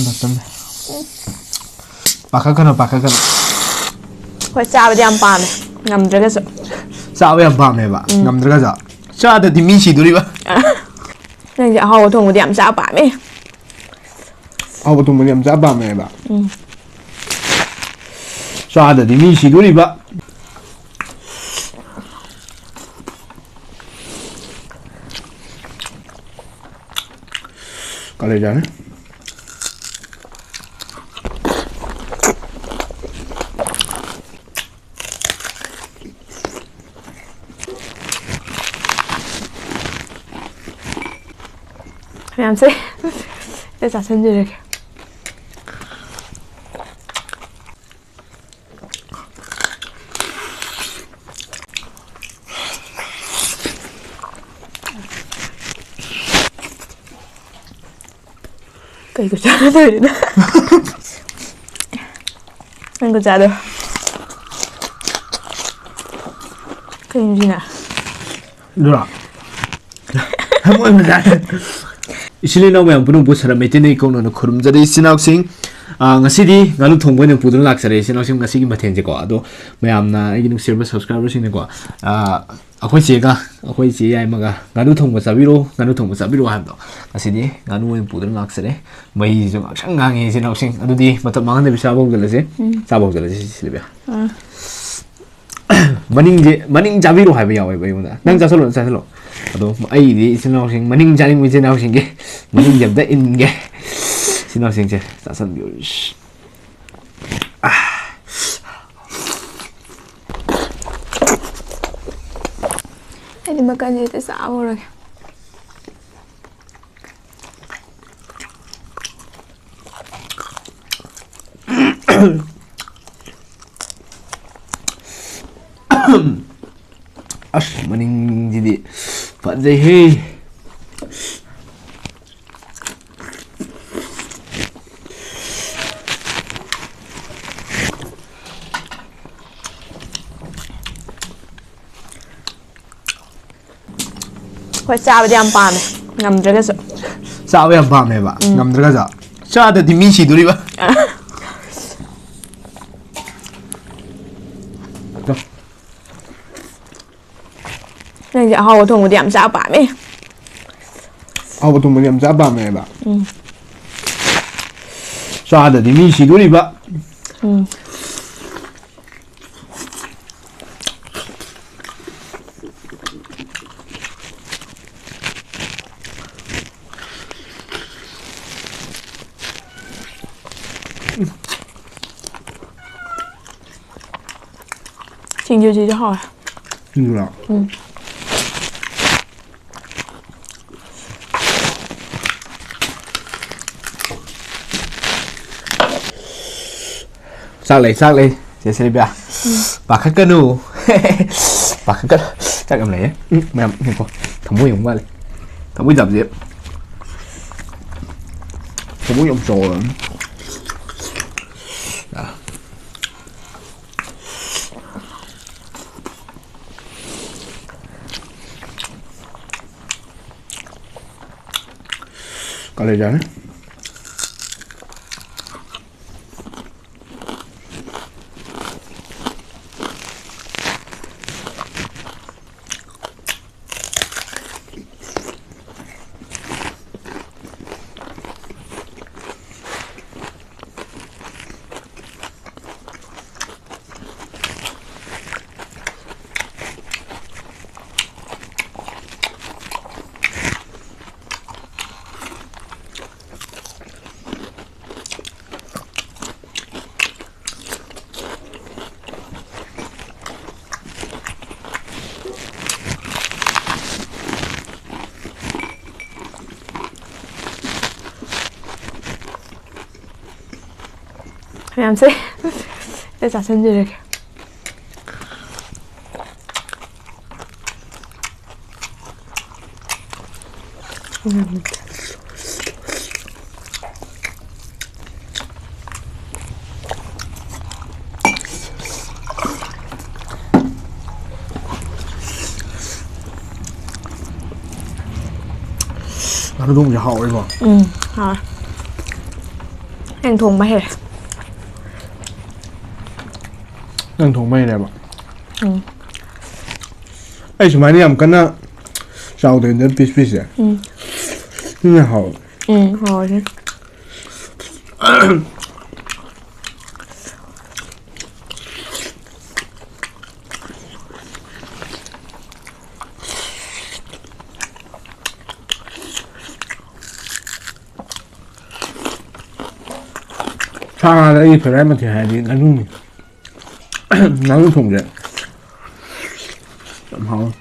ꯊꯝꯃꯦ ꯄꯥꯈꯠꯀꯅꯣ ꯍꯣꯏ ꯆꯥꯕꯗꯤ ꯌꯥꯝ ꯄꯥꯝꯃꯦ ꯉꯝꯗ꯭ꯔꯒꯁꯨ ꯆꯥꯕ ꯌꯥꯝ ꯄꯥꯝꯃꯦꯕ ꯉꯝꯗ꯭ꯔꯒꯁꯨ ꯆꯥꯗꯗꯤ ꯃꯤ ꯁꯤꯗꯣꯔꯤꯕ ꯅꯪꯁꯦ ꯑꯍꯥꯎꯕ ꯊꯣꯡꯕꯗꯤ ꯌꯥꯝ ꯆꯥꯕ ꯄꯥꯝꯃꯦ ꯑꯍꯥꯎꯕ ꯊꯣꯡꯕꯗꯤ ꯌꯥꯝ ꯆꯥꯕ ꯄꯥꯝꯃꯦꯕ ꯆꯥꯗꯗꯤ ꯃꯤ ꯁꯤꯗꯣꯔꯤꯕ ꯀꯥꯂꯦꯖꯥꯅꯦ ꯃꯌꯥꯝꯁꯦ ꯆꯥꯁꯤꯟꯖꯔꯒꯦ ꯀꯩ ꯆꯥꯗ ꯇꯧꯔꯤꯅ ꯅꯪꯒ ꯆꯥꯗꯣ ꯀꯩꯅꯣꯁꯤꯅ ꯗꯨꯔꯥ ꯃꯣꯏ ꯃꯖꯥ ꯏꯆꯤꯜ ꯏꯅꯥꯎ ꯃꯌꯥꯝ ꯄꯨꯝꯅꯃꯛꯄꯨ ꯁꯔꯝ ꯃꯩꯇꯩꯅ ꯀꯧꯅꯅ ꯈꯨꯔꯨꯝꯖꯔꯤ ꯏꯆꯤꯜ ꯏꯅꯥꯎꯁꯤꯡ ꯉꯁꯤꯗꯤ ꯉꯥꯅꯨ ꯊꯣꯡꯕ ꯑꯣꯏꯅ ꯄꯨꯗꯨꯅ ꯂꯥꯛꯆꯔꯦ ꯏꯆꯤꯜ ꯏꯅꯥꯎꯁꯤꯡ ꯉꯁꯤꯒꯤ ꯃꯊꯦꯜꯁꯦꯀꯣ ꯑꯗꯣ ꯃꯌꯥꯝꯅ ꯑꯩꯒꯤ ꯅꯨꯡꯁꯤꯔꯕ ꯁꯕꯁꯀ꯭ꯔꯥꯏꯕꯔꯁꯤꯡꯅꯀꯣ ꯑꯩꯈꯣꯏ ꯆꯦꯒ ꯑꯩꯈꯣꯏ ꯆꯦ ꯌꯥꯏꯃꯒ ꯉꯥꯅꯨ ꯊꯣꯡꯕ ꯆꯥꯕꯤꯔꯣ ꯍꯥꯏꯕꯗꯣ ꯉꯁꯤꯗꯤ ꯉꯥꯅꯨ ꯑꯣꯏꯅ ꯄꯨꯗꯨꯅ ꯂꯥꯛꯆꯔꯦ ꯃꯍꯤꯁꯤꯁꯨ ꯉꯥꯛꯁꯪ ꯉꯥꯡꯉꯤ ꯏꯆꯤꯜ ꯏꯅꯥꯎꯁꯤꯡ ꯑꯗꯨꯗꯤ ꯃꯇꯝ ꯃꯥꯡꯍꯟꯗꯕꯤ ꯆꯥꯕ ꯍꯧꯖꯤꯜꯂꯁꯦ ꯁꯤꯜꯕꯤꯌꯥ ꯃꯅꯤꯡ ꯆꯥꯕꯤꯔꯣ ꯍꯥꯏꯕ ꯌꯥꯎꯋꯦꯕ ꯑꯩꯉꯣꯟꯗ ꯅꯪ ꯆꯥꯁꯤꯜꯂꯣ ꯑꯗꯣ ꯑꯩꯗꯤ ꯏꯆꯤꯜ ꯏꯅꯥꯎꯁꯤꯡ ꯃꯅꯤꯡ ꯆꯥꯅꯤꯡꯕ ꯏꯆꯤꯜ ꯏꯅꯥꯎꯁꯤꯡꯒꯤ ꯃꯅꯤꯡꯁꯦ ꯑꯝꯇ ꯏꯟꯒꯦ ꯏꯆꯤꯜ ꯏꯅꯥꯎꯁꯤꯡꯁꯦ ꯆꯥꯁꯤꯟꯕꯤꯌꯨ ꯑꯩꯗꯤ ꯃꯀꯟꯁꯦ ꯍꯦꯛꯇ ꯆꯥꯕ ꯍꯧꯔꯒꯦ ꯑꯁ ꯃꯅꯤꯡꯁꯤꯗꯤ ꯐꯖꯩꯍꯦ ꯍꯣꯏ ꯆꯥꯕꯗꯤ ꯌꯥꯝ ꯄꯥꯝꯃꯦ ꯉꯝꯗ꯭ꯔꯒꯁꯨ ꯆꯥꯕ ꯌꯥꯝ ꯄꯥꯝꯃꯦꯕ ꯉꯝꯗ꯭ꯔꯒꯁꯨ ꯆꯥꯗꯗꯤ ꯃꯤ ꯁꯤꯗꯣꯔꯤꯕ ꯅꯪꯁꯦ ꯑꯍꯥꯎꯕ ꯊꯣꯡꯕꯗꯤ ꯌꯥꯝ ꯆꯥꯕ ꯄꯥꯝꯃꯦ ꯑꯍꯥꯎꯕ ꯊꯣꯡꯕꯗꯤ ꯌꯥꯝ ꯆꯥꯕ ꯄꯥꯝꯃꯦꯕ ꯆꯥꯗꯗꯤ ꯃꯤ ꯁꯤꯗꯣꯔꯤꯕ ꯁꯤꯡꯖꯨꯁꯤꯁꯨ ꯍꯥꯎꯋꯦ ꯁꯤꯡꯖꯨꯔꯣ ꯆꯥꯛ ꯂꯩ ꯆꯦ ꯁꯤꯜꯕꯤꯌꯥ ꯄꯥꯈꯠꯀꯅꯨ ꯆꯥꯛ ꯌꯥꯝ ꯂꯩꯌꯦ ꯃꯌꯥꯝ ꯉꯥꯏꯈꯣ ꯊꯃꯣꯏ ꯌꯥꯝ ꯋꯥꯠꯂꯤ ꯊꯃꯣꯏ ꯆꯥꯕꯁꯦꯊꯃꯣꯏ ꯌꯥꯝ ꯆꯥꯎꯔꯕꯅꯤ ꯀꯥꯂꯦꯖꯥꯅꯦ ꯃꯌꯥꯝꯁꯦ ꯆꯥꯁꯤꯟꯖꯔꯒꯦ ꯉꯥꯅꯨ ꯊꯣꯡꯕꯁꯦ ꯍꯥꯎꯋꯦꯀꯣ ꯍꯥꯎꯋꯦ ꯅꯪ ꯊꯣꯡꯕ ꯍꯩꯔꯦ ꯅꯪ ꯊꯣꯡꯕ ꯍꯩꯔꯦꯕ ꯎꯝ ꯑꯩ ꯁꯨꯃꯥꯏꯅ ꯌꯥꯝ ꯀꯟꯅ ꯆꯥꯎꯗꯣꯏꯅ ꯄꯤꯁꯁꯦ ꯁꯤꯅ ꯍꯥꯎꯋꯦ ꯍꯥꯎꯔꯦ ꯁꯥ ꯉꯥꯗ ꯑꯩꯒꯤ ꯐꯦꯚꯣꯔꯥꯏꯠ ꯃꯊꯦꯜ ꯍꯥꯏꯔꯗꯤ ꯉꯥꯅꯨꯅꯤ ꯉꯥꯅꯨ ꯊꯣꯡꯕꯁꯦ ꯌꯥꯝ ꯍꯥꯎꯋꯦ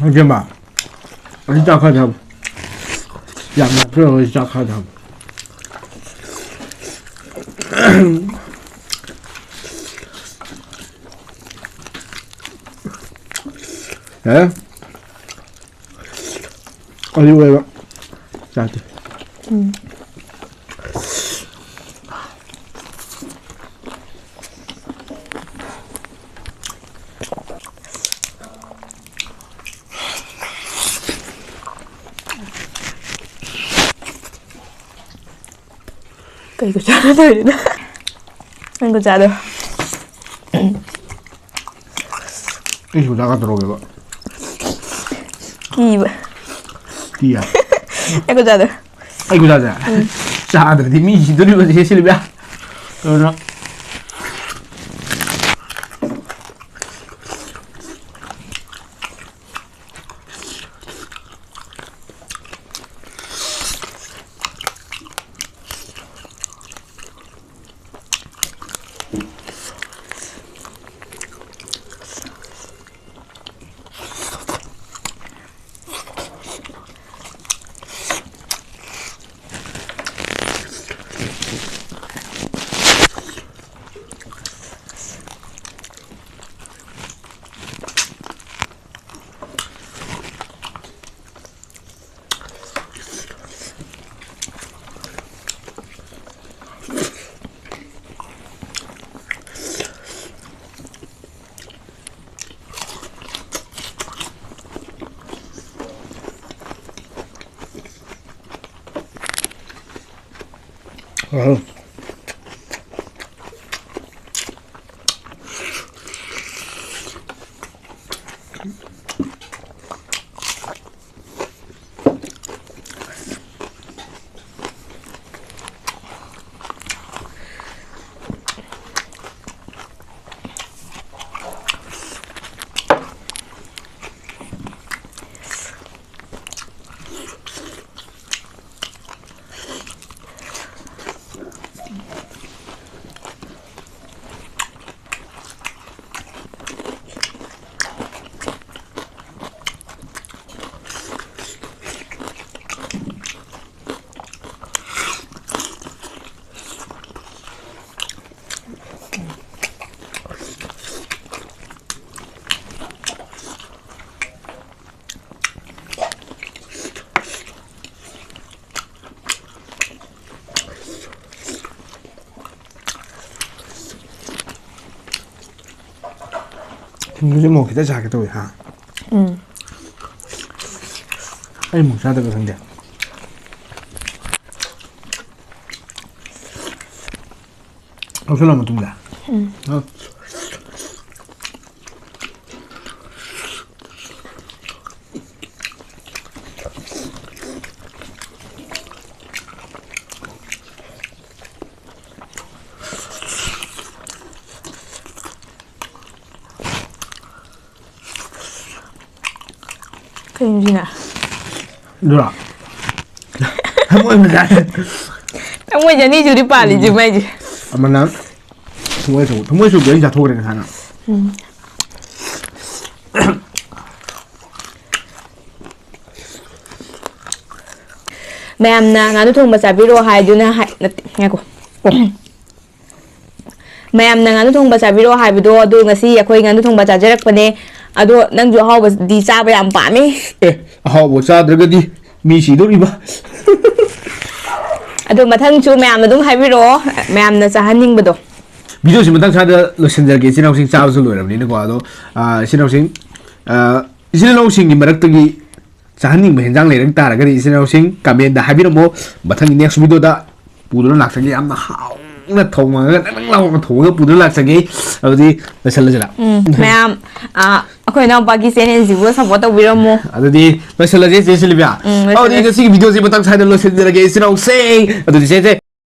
ꯍꯧꯖꯤꯛꯃ ꯑꯁꯤ ꯆꯥꯛ ꯈꯔ ꯊꯝ ꯌꯥꯝꯅ ꯐ꯭ꯔꯦ ꯆꯥꯛ ꯈꯔ ꯊꯝ ꯑꯗꯨ ꯑꯣꯏꯕ ꯆꯥꯛꯇꯤ ꯀꯩꯒ ꯆꯥꯟꯅꯗꯣꯏꯅꯣ ꯅꯪꯒ ꯆꯥꯗꯣ ꯑꯩꯁꯨ ꯆꯥꯛ ꯇꯧꯔꯒꯦꯕ ꯀꯤꯕ ꯀꯤꯌꯥ ꯑꯩꯒ ꯆꯥꯗꯣ ꯑꯩ ꯒꯨꯖꯥꯁꯦ ꯆꯥꯗ꯭ꯔꯗꯤ ꯃꯤ ꯁꯤꯗꯣꯔꯤꯕꯁꯦ ꯁꯤꯜꯕꯤꯌꯥ ꯑꯗꯨꯅ ꯊꯨꯝꯁꯦ ꯃꯣꯔꯣꯛ ꯈꯤꯇ ꯁꯥꯒꯦ ꯇꯧꯋꯤ ꯍꯥ ꯑꯩ ꯃꯣꯔꯣꯛ ꯆꯥꯗꯕ ꯈꯪꯗꯦ ꯂꯧꯁꯤꯜꯂ ꯃꯇꯨꯡꯗ 그림지나. 누나. 해모에 맞아. Ông bây giờ đi chú đi bà thì chú mày chứ. 아마나 동호회 속 여인 자토 그래 하나. Mẹ ngắn thùng bà xả video hai đứa na hai nghe cô. Mẹ ngắn thùng bà xả video hai video đôi ngã si khôi ngắn thùng bà xả rất bận ado nang jo hao di cha ba yam pa mi 에 하고 자들거디 미시도리바. ado mathang chu mẹ dum hai video mẹ na cha haning ba do 비디오시 마당 차다 로신저게 신앙생 짜우스 로이랍니 고아도 아 신앙생 신앙생이 마락뜨기 자한닝 현장 내랑 따라가리 신앙생 가면다 하비로 뭐 마탕 넥스 비디오다 부드러 낙상이 아마 하우나 통마가 낭 나오고 통가 부드러 낙상이 어디 살라지라 mẹ khôi nào ba ki sen ji wo support to video mo 어디 살라지 제실비야 어디 그 비디오시 마당 차다 로신저게 신앙생 어디 제제